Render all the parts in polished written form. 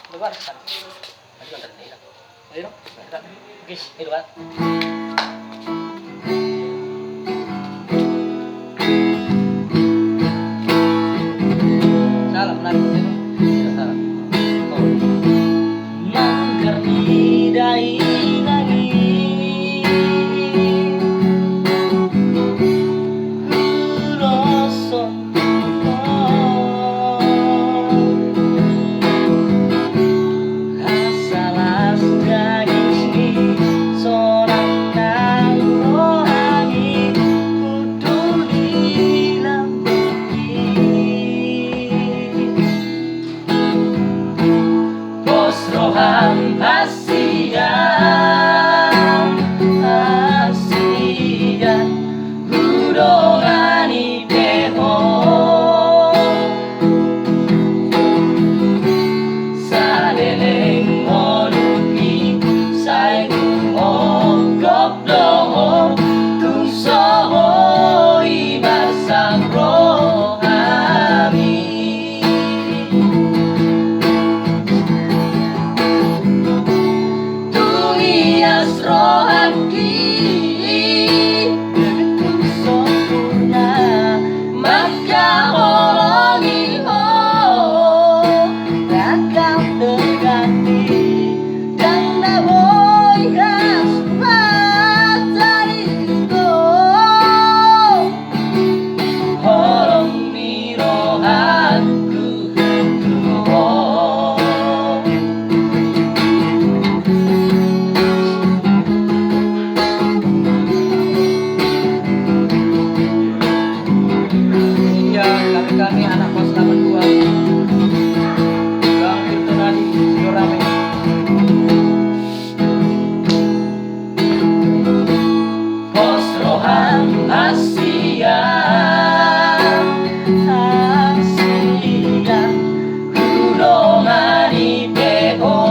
Luar kan. Tadi kan tadi lah. Ini dong. Guys, ini luar. Salah menarik itu. Tidak salah. Oh. Manggar idai lagi. Kuloson. Rohan hasian hasian hudongani peho saleleng moluki saiku mogok doho tung soho ibar sang rohani. Rohati begitu sempurna maka olongi takkan terganti dan naboy hasrat dariku holong ni rohanku kami anak kos 82 Bang Tirto Nadi Yorame Kos Rohan hasian hasian kudongani peho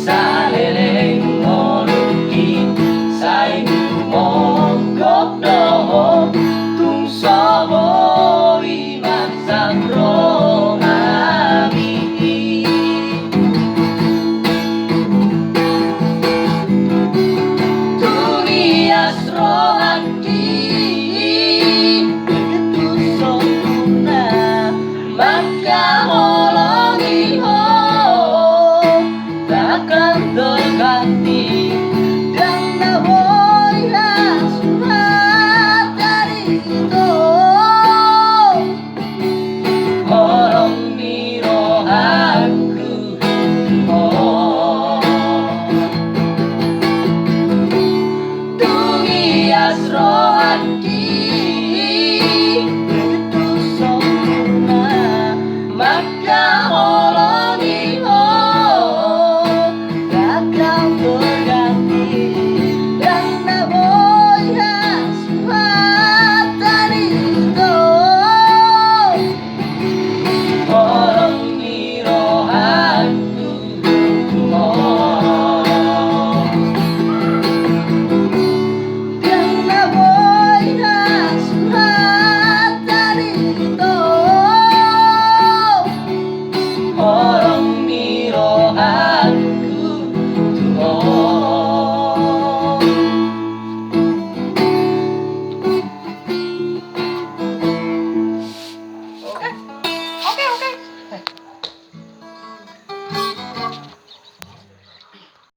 saleleng moluki saiku mogok doho tung sobo iman sang rohani. Tunias rohani